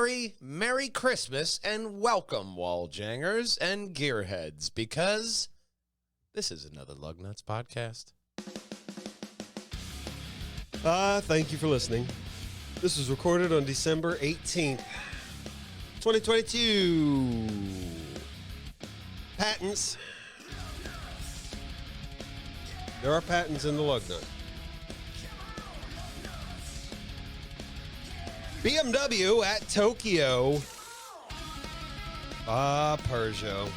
Merry, Merry Christmas and welcome, Walljangers and Gearheads, because this is another Lugnutz podcast. Thank you for listening. This was recorded on December 18th, 2022. Patents. There are patents in the Lugnut. BMW at Tokyo. Peugeot.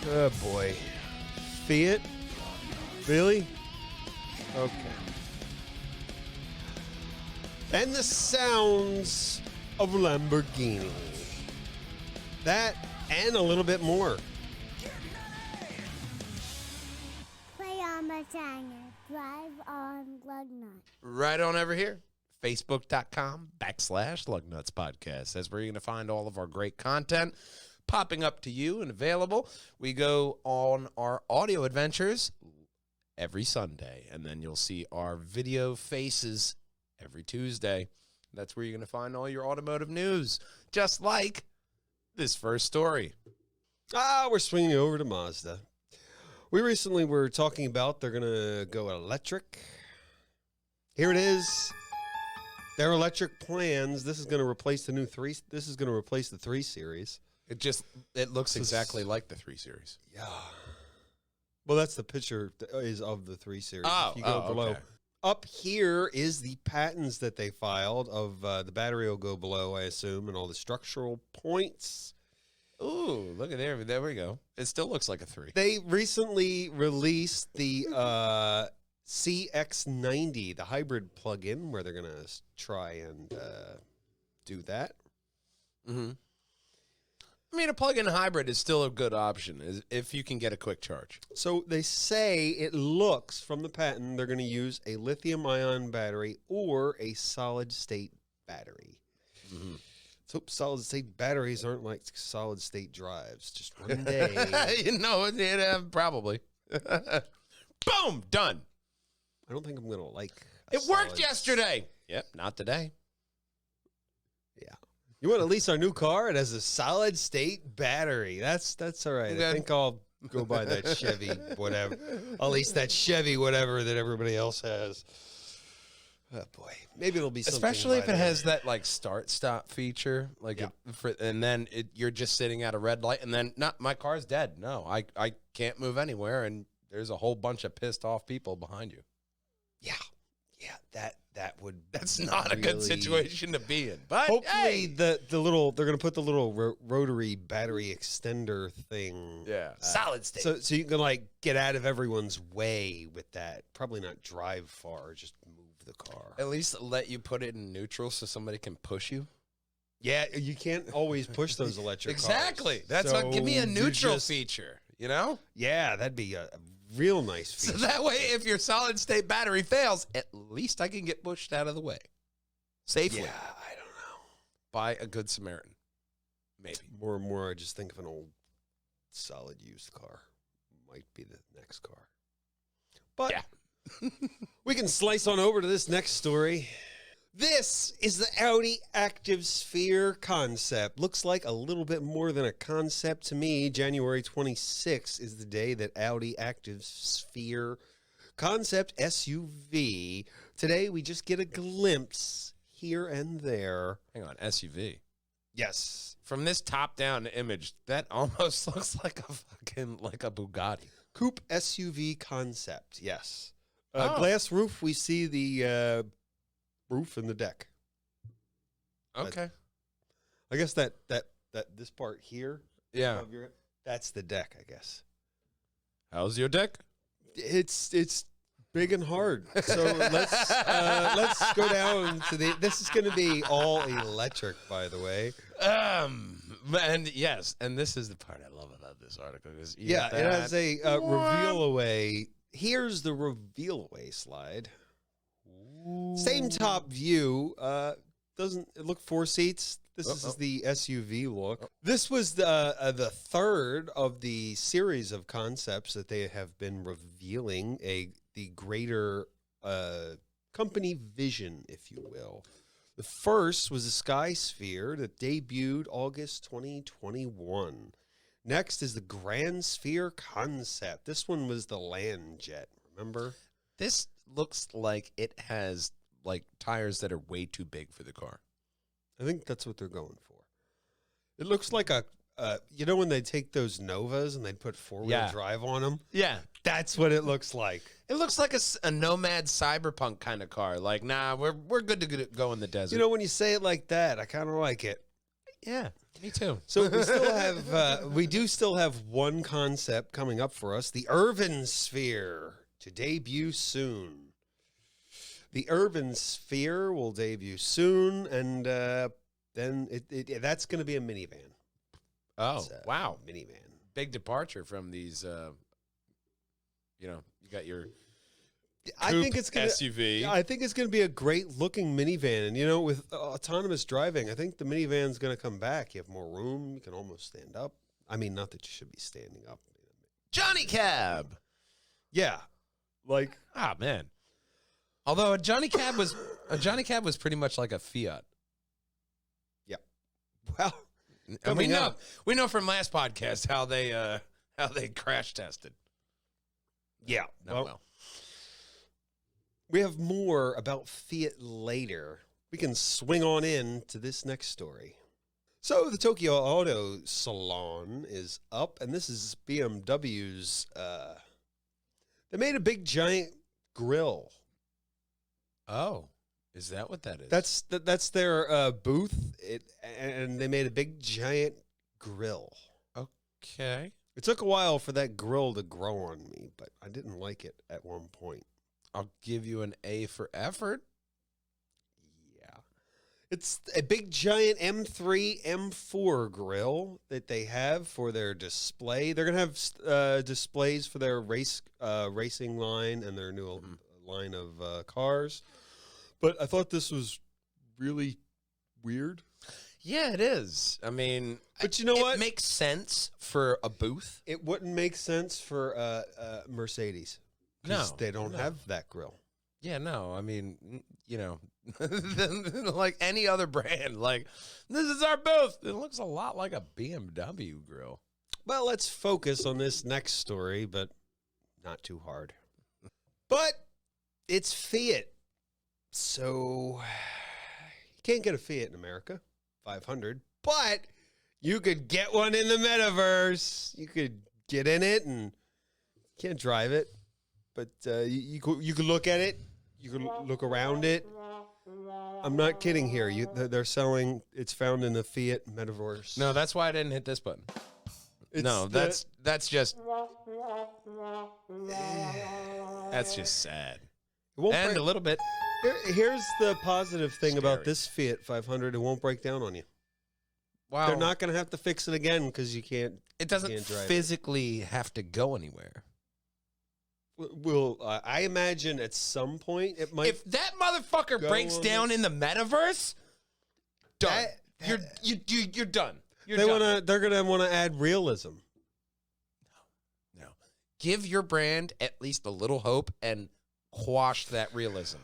Oh boy. Fiat? Really? Okay. And the sounds of Lamborghini. That and a little bit more. Play on my channel. Drive on Lugnutz. Right on over here, facebook.com/Lugnutz podcast. That's where you're going to find all of our great content popping up to you and available. We go on our audio adventures every Sunday, and then you'll see our video faces every Tuesday. That's where you're going to find all your automotive news, just like this first story. We're swinging over to Mazda. We recently were talking about they're going to go electric. Here it is. Their electric plans. This is going to replace the new 3. This is going to replace the 3 Series. It looks exactly like the 3 Series. Yeah. Well, that's the picture is of the 3 Series. Oh, if you go below. okay. Up here is the patents that they filed of the battery will go below, I assume, and all the structural points. Ooh, look at there. There we go. It still looks like a 3. They recently released the CX90, the hybrid plug-in, where they're going to try and do that. Mm-hmm. I mean, a plug-in hybrid is still a good option if you can get a quick charge. So they say it looks, from the patent, they're going to use a lithium-ion battery or a solid-state battery. Mm-hmm. So solid-state batteries aren't like solid-state drives. Just one day. You know, probably. Boom, done. I don't think I'm going to like it worked yesterday. Yep, not today. Yeah. You want to lease our new car? It has a solid-state battery. That's all right. Okay. I think I'll go buy that Chevy, whatever. I'll lease that Chevy, whatever, that everybody else has. Oh, boy. Maybe it'll be something. Especially if it has that, like, start-stop feature. Like, and then you're just sitting at a red light, and then, my car's dead. No, I can't move anywhere, and there's a whole bunch of pissed-off people behind you. Yeah. That would. That's not a good situation to be in. But hopefully, the little they're going to put the little rotary battery extender thing. Yeah, solid state. So you can like get out of everyone's way with that. Probably not drive far. Just move the car. At least let you put it in neutral so somebody can push you. Yeah, you can't always push those electric exactly. cars. That's so what. Give me a neutral feature. You know? Yeah, that'd be a real nice feature. So that way, if your solid-state battery fails, at least I can get pushed out of the way. Safely. Yeah, I don't know. By a good Samaritan. Maybe. More and more, I just think of an old solid used car. Might be the next car. But yeah. We can slice on over to this next story. This is the Audi Active Sphere concept. Looks like a little bit more than a concept to me. January 26th is the day that Audi Active Sphere concept SUV. Today we just get a glimpse here and there. Hang on, SUV. Yes. From this top-down image, that almost looks like a Bugatti. Coupe SUV concept, yes. Glass roof, we see the roof and the deck. Okay. I guess that this part here. Yeah. That's the deck, I guess. How's your deck? It's big and hard. So let's go down to this is going to be all electric, by the way. And yes, and this is the part I love about this article. It has a reveal away. Here's the reveal away slide. Ooh. Same top view. Doesn't it look 4 seats? This is the SUV look. This was the third of the series of concepts that they have been revealing. The greater company vision, if you will. The first was the Sky Sphere that debuted August 2021. Next is the Grand Sphere Concept. This one was the land jet, remember? This looks like it has like tires that are way too big for the car. I think that's what they're going for. It looks like a, you know when they take those Novas and they put four-wheel drive on them? Yeah. That's what it looks like. It looks like a Nomad Cyberpunk kind of car. Like, nah, we're good to go in the desert. You know, when you say it like that, I kind of like it. Yeah, me too. So we still have, we do still have one concept coming up for us, the Urban Sphere, to debut soon. The Urban Sphere will debut soon, and then that's going to be a minivan. Oh, wow. Minivan. Big departure from these, you got your I think it's gonna, SUV. I think it's going to be a great looking minivan. And, you know, with autonomous driving, I think the minivan's going to come back. You have more room. You can almost stand up. I mean, not that you should be standing up. Johnny Cab. Yeah. Like, Ah, man. Although a Johnny Cab was pretty much like a Fiat. yeah. Well, And we coming know from last podcast how they crash tested. yeah. Well. We have more about Fiat later. We can swing on in to this next story. So the Tokyo Auto Salon is up, and this is BMW's. They made a big giant grill. Oh, is that what that is? That's their booth. And they made a big giant grill. okay. It took a while for that grill to grow on me, but I didn't like it at one point. I'll give you an A for effort. Yeah. It's a big giant M3, M4 grill that they have for their display. They're going to have displays for their racing line and their new line of cars. But I thought this was really weird. Yeah, it is. I mean, but you know what? It makes sense for a booth. It wouldn't make sense for Mercedes. Because they don't have that grill. Yeah, no. I mean, you know, like any other brand, like, this is our booth. It looks a lot like a BMW grill. Well, let's focus on this next story, but not too hard. But it's Fiat. So you can't get a Fiat in America, 500, but you could get one in the metaverse. You could get in it and you can't drive it. But you could look at it. You can look around it. I'm not kidding here. They're selling. It's found in the Fiat Metaverse. No, that's why I didn't hit this button. That's just sad. And a little bit. Here's the positive thing Scary. about this Fiat 500. It won't break down on you. Wow. They're not going to have to fix it again because you can't. It doesn't drive physically have to go anywhere. Well, I imagine at some point it might. If that motherfucker breaks down in the metaverse, done. You're done. They're gonna want to add realism. No. Give your brand at least a little hope and quash that realism.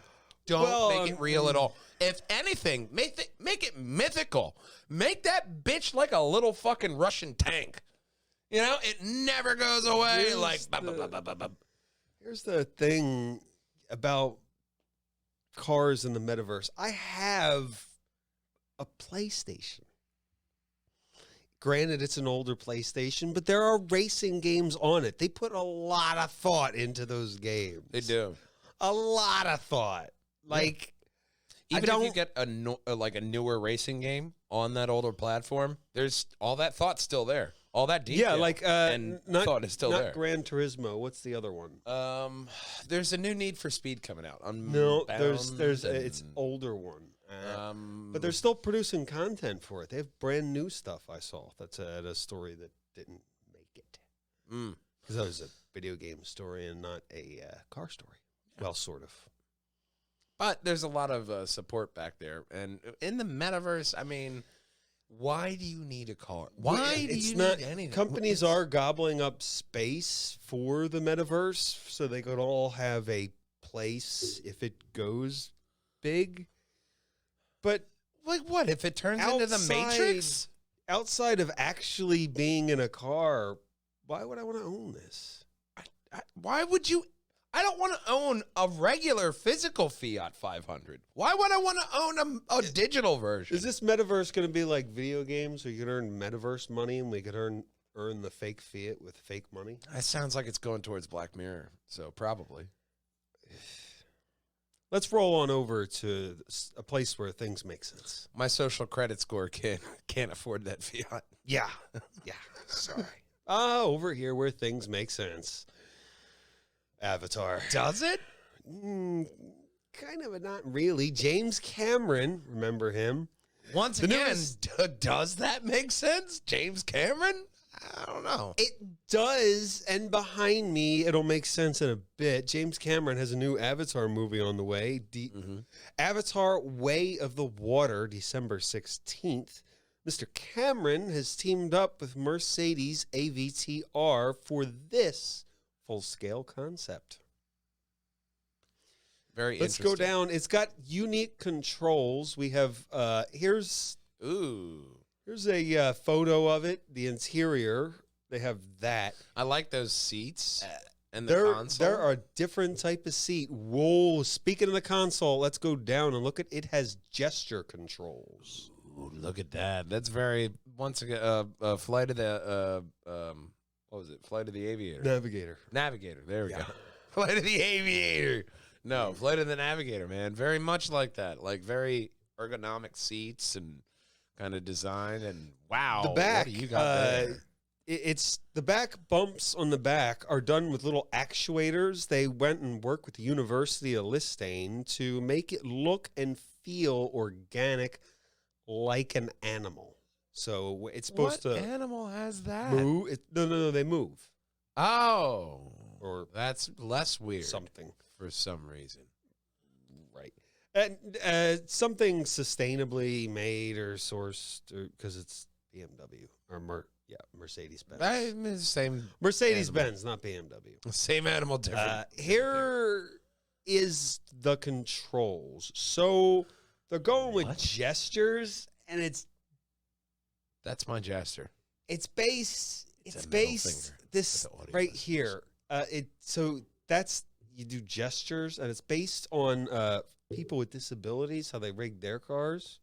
Don't make it real at all. If anything, make it mythical. Make that bitch like a little fucking Russian tank. You know, it never goes away. Here's the thing about cars in the metaverse. I have a PlayStation. Granted, it's an older PlayStation, but there are racing games on it. They put a lot of thought into those games. They do. A lot of thought. Like, even if you get a newer racing game on that older platform, there's all that thought still there. All that detail. Yeah, like and thought is still there. Gran Turismo. What's the other one? There's a new Need for Speed coming out. No, there's it's older one. But they're still producing content for it. They have brand new stuff I saw. That's a story that didn't make it. Because that was a video game story and not a car story. Well, sort of. But there's a lot of support back there. And in the metaverse, I mean, why do you need a car? Why do you need anything? Companies are gobbling up space for the metaverse so they could all have a place if it goes big. but Like what? If it turns into the Matrix? outside of actually being in a car, why would I want to own this? Why would you? I don't want to own a regular physical Fiat 500. Why would I want to own a digital version? Is this metaverse going to be like video games, so you can earn metaverse money, and we could earn the fake Fiat with fake money? That sounds like it's going towards Black Mirror, so probably. Let's roll on over to a place where things make sense. My social credit score can't afford that Fiat. Yeah, yeah. Sorry. Over here where things make sense. Avatar. Does it? Kind of, but not really. James Cameron, remember him? Once again, does that make sense? James Cameron? I don't know. It does, and behind me, it'll make sense in a bit. James Cameron has a new Avatar movie on the way. Avatar Way of the Water, December 16th. Mr. Cameron has teamed up with Mercedes AVTR for this full-scale concept. Very Let's interesting. go down. It's got unique controls. We have, here's a photo of it, the interior. They have that. I like those seats and the console. There are different type of seat. Whoa, speaking of the console, let's go down and look at it. Has gesture controls. Ooh, look at that. That's very, once again, Flight of the, what was it? Flight of the Aviator. Navigator. There we go. Flight of the Aviator. No, Flight of the Navigator, man. Very much like that. Like very ergonomic seats and kind of design. And wow. The back. What do you got there? It's the back bumps on the back are done with little actuators. They went and worked with the University of Listane to make it look and feel organic like an animal. So it's supposed what to animal has that? move. No, they move. Oh. Or that's less weird. something. For some reason. Right. And something sustainably made or sourced because it's BMW or Mercedes-Benz. Same Mercedes-Benz, not BMW. Same animal, different. Here is the controls. So they're going with gestures, and that's my gesture. It's based a middle finger this for the right audience. here. So that's you do gestures, and it's based on people with disabilities, how they rig their cars.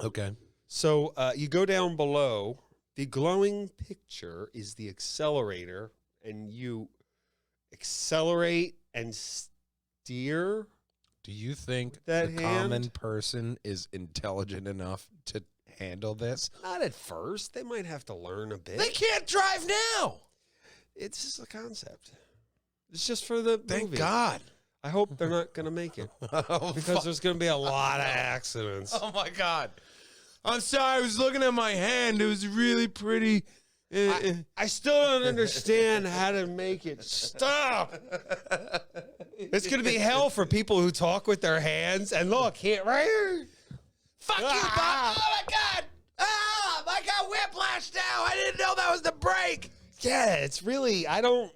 Okay. So you go down below. The glowing picture is the accelerator, and you accelerate and steer. Do you think That the common person is intelligent enough to handle this? Not at first. They might have to learn a bit. They can't drive now. It's just a concept. It's just for the Thank movie. God. I hope they're not going to make it Oh, because fuck. there's going to be a lot of accidents. Oh my God. I'm sorry. I was looking at my hand. It was really pretty. I still don't understand how to make it stop. It's going to be hell for people who talk with their hands. And look, here, right here. Fuck you, Bob. Oh my God. Ah, I got whiplash now. I didn't know that was the brake. Yeah, it's really, the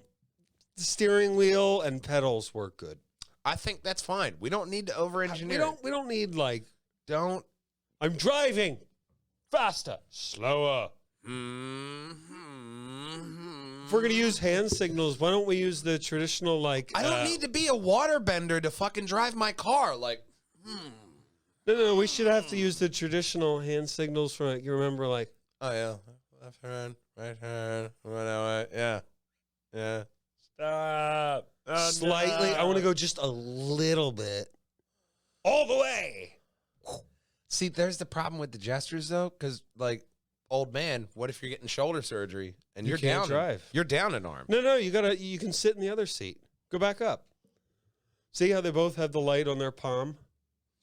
steering wheel and pedals work good. I think that's fine. We don't need to over-engineer. We don't need like, Don't. I'm driving faster, slower. Mm-hmm. If we're going to use hand signals, why don't we use the traditional like... I don't need to be a waterbender to fucking drive my car. Like, No, we should have to use the traditional hand signals for, like, you remember, like... oh, yeah. Left hand, right hand, yeah. Yeah. Stop. Oh, Slightly. no. I want to go just a little bit. All the way. See, there's the problem with the gestures, though, because, like, old man, what if you're getting shoulder surgery and You you're can't down? drive. You're down an arm. No, you can sit in the other seat. Go back up. See how they both have the light on their palm?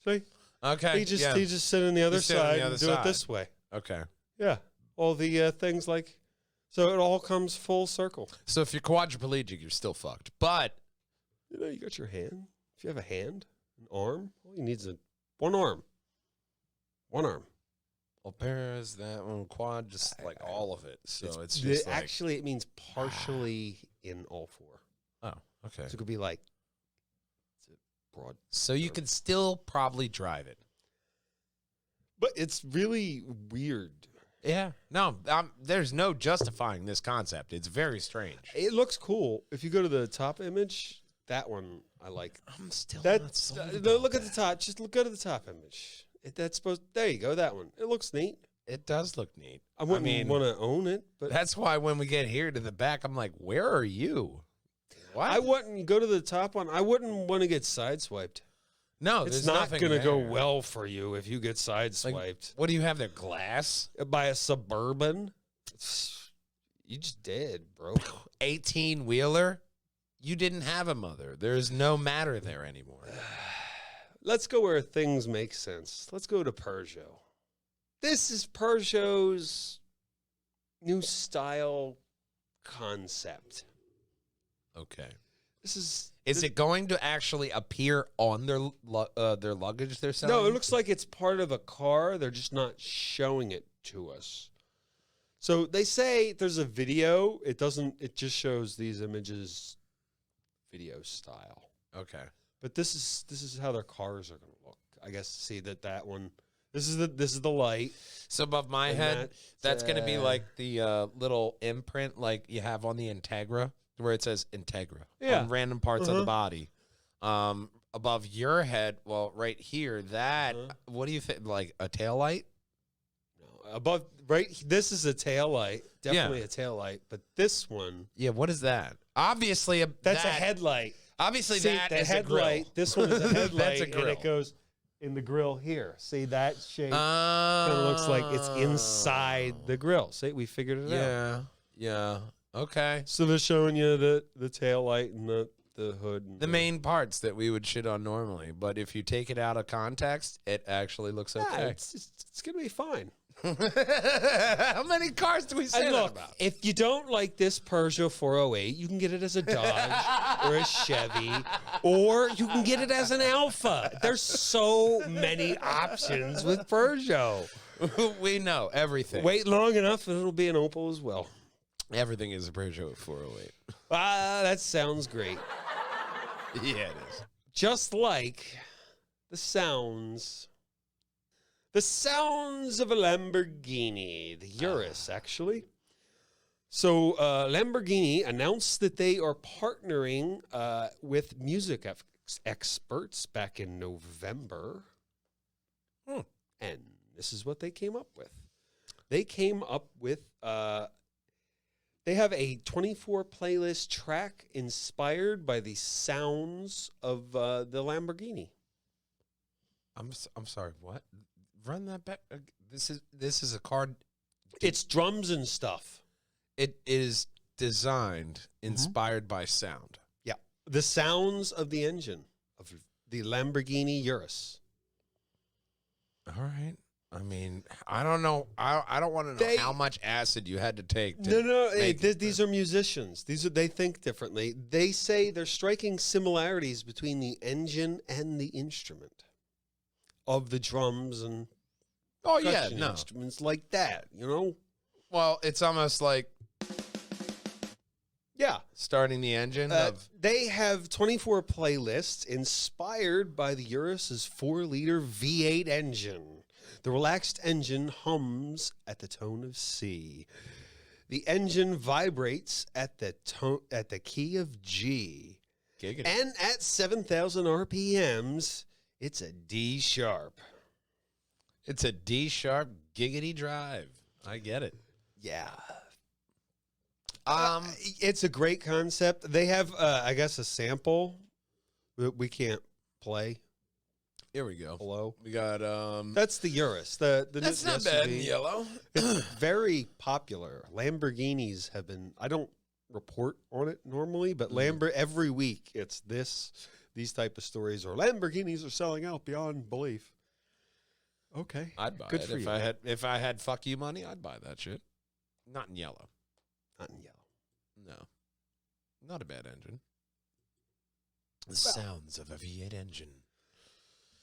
See? Okay. He just sit on the other Just sit on the side other and do side. it this way. Okay. Yeah. All the things like... So it all comes full circle. So if you're quadriplegic, you're still fucked. But You got your hand. If you have a hand, an arm, all you need is one arm. One arm. well, pairs that one quad, just like all of it. So it's just like, actually, it means partially in all four. oh, okay. So it could be like it's a broad. So you could still probably drive it. But it's really weird. Yeah. No, there's no justifying this concept. It's very strange. It looks cool. If you go to the top image, that one I like. I'm still That not sold no, about look at that. the top. Just go to the top image. That's supposed. There you go. That one. It looks neat. It does look neat. I wouldn't mean, want to own it, but that's why when we get here to the back, I'm like, where are you? What? I wouldn't go to the top one. I wouldn't want to get sideswiped. No, It's there's not nothing going to go there. well for you if you get sideswiped Like, what do you have there? Glass? by a Suburban. You just dead, bro. 18-wheeler? You didn't have a mother. There's no matter there anymore. Let's go where things make sense. Let's go to Peugeot. This is Peugeot's new style concept. Okay. This is it going to actually appear on their luggage they're selling? no, it looks like it's part of a car. They're just not showing it to us. So they say there's a video. It doesn't. It just shows these images, video style. Okay. But this is how their cars are going to look. I guess see that one. This is the light. So above my And head, that's going to be like the little imprint like you have on the Integra, where it says Integra Yeah. on random parts of the body. Above your head, well, right here, that, what do you think, like a tail light? No, above right. This is a tail light. Definitely a tail light. But this one, Yeah, what is that? Obviously, that's a headlight. Obviously, See, that the is a grill. headlight. This one is a headlight, That's a and grill. it goes in the grill here. See that shape? Kind Kind of looks like it's inside the grill. See, we figured it out. Yeah, yeah. Okay. So they're showing you the tail light and the hood. And The main parts that we would shit on normally, but if you take it out of context, it actually looks Yeah, okay. it's gonna be fine. How many cars do we say And that look, about? if you don't like this Peugeot 408, you can get it as a Dodge or a Chevy, or you can get it as an Alpha. There's so many options with Peugeot. We know everything. Wait long enough, and it'll be an Opel as well. Everything is a Peugeot 408. Ah, that sounds great. Yeah, it is. Just like the sounds of a Lamborghini, the Urus, actually. So Lamborghini announced that they are partnering with music experts back in November. And this is what they came up with. They came up with, they have a 24 playlist track inspired by the sounds of the Lamborghini. I'm sorry. What? Run that back. This is a car. It's drums and stuff. It is designed, inspired by sound. Yeah. The sounds of the engine of the Lamborghini Urus. All right. I mean, I don't know. I don't want to know how much acid you had to take. To These are musicians. They think differently. They say they're striking similarities between the engine and the instrument of the drums and percussion instruments like that, you know? Well, it's almost like starting the engine of. They have 24 playlists inspired by the Urus's 4-liter V8 engine. The relaxed engine hums at the tone of C. The engine vibrates at the key of G. Giggity. And at 7,000 RPMs, it's a D sharp. It's a D sharp giggity drive. I get it. Yeah. It's a great concept. They have, I guess, a sample that we can't play. Here we go. Below. We got That's the Urus. The that's new not bad in SUV. yellow. It's very popular. Lamborghinis have been. I don't report on it normally, but every week it's these type of stories, or Lamborghinis are selling out beyond belief. Okay, I'd buy Good it for if you. I had fuck you money. I'd buy that shit. Not in yellow. not in yellow. No, not a bad engine. The sounds of a V8 engine.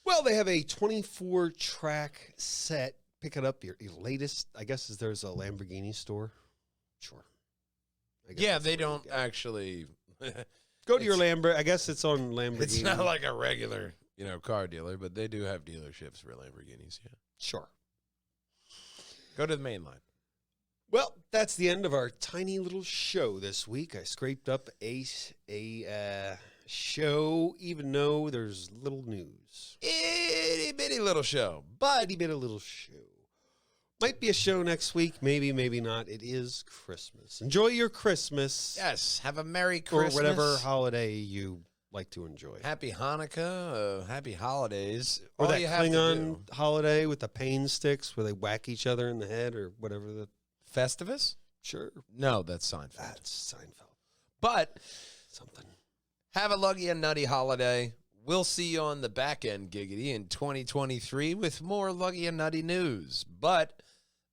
Well, they have a 24-track set. Pick it up. Your latest. I guess there's a Lamborghini store. Sure. I guess Yeah, that's they where you don't get it. actually. Go to your Lamborghini. I guess it's on Lamborghini. It's not like a regular, car dealer, but they do have dealerships for Lamborghinis. Yeah. Sure. Go to the main line. Well, that's the end of our tiny little show this week. I scraped up a show, even though there's little news. Itty bitty little show. But Itty bit a little show. Might be a show next week, maybe, maybe not. It is Christmas. Enjoy your Christmas. yes, have a Merry Christmas. Or whatever holiday you like to enjoy. Happy Hanukkah, happy holidays. Or All that you have to Klingon do. holiday with the pain sticks where they whack each other in the head or whatever the... Festivus? Sure. No, that's Seinfeld. That's Seinfeld. But Something. have a luggy and nutty holiday. We'll see you on the back end, Giggity, in 2023 with more luggy and nutty news. But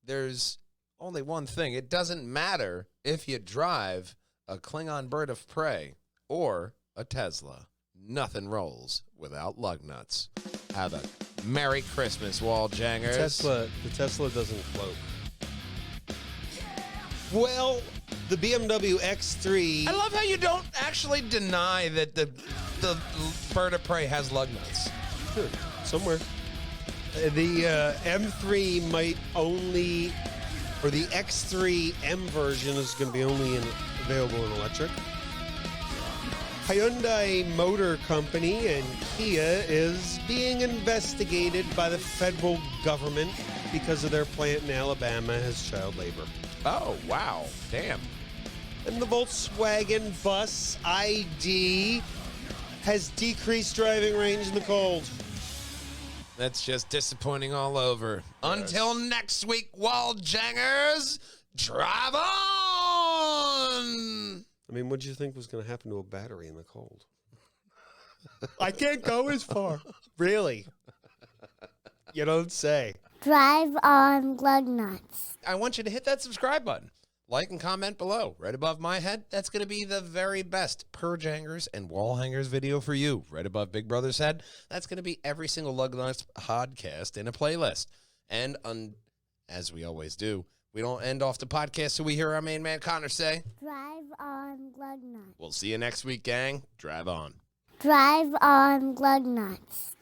there's only one thing. It doesn't matter if you drive a Klingon bird of prey or a Tesla. Nothing rolls without Lugnutz. Have a Merry Christmas, wall jangers. The Tesla doesn't float. Well, the BMW X3... I love how you don't actually deny that the bird of prey has Lugnutz. Sure, somewhere. The M3 might only... Or the X3 M version is going to be only available in electric. Hyundai Motor Company and Kia is being investigated by the federal government because of their plant in Alabama as child labor. Oh, wow. Damn. And the Volkswagen Bus ID has decreased driving range in the cold. That's just disappointing all over. Until next week, wall jangers, drive on! I mean, what did you think was going to happen to a battery in the cold? I can't go as far. Really? You don't say. Drive on Lugnutz. I want you to hit that subscribe button. Like and comment below. Right above my head, that's going to be the very best purge hangers and wall hangers video for you. Right above Big Brother's head, that's going to be every single Lugnutz podcast in a playlist. And as we always do, we don't end off the podcast so we hear our main man Connor say, Drive on Lugnutz. we'll see you next week, gang. Drive on. Drive on Lugnutz.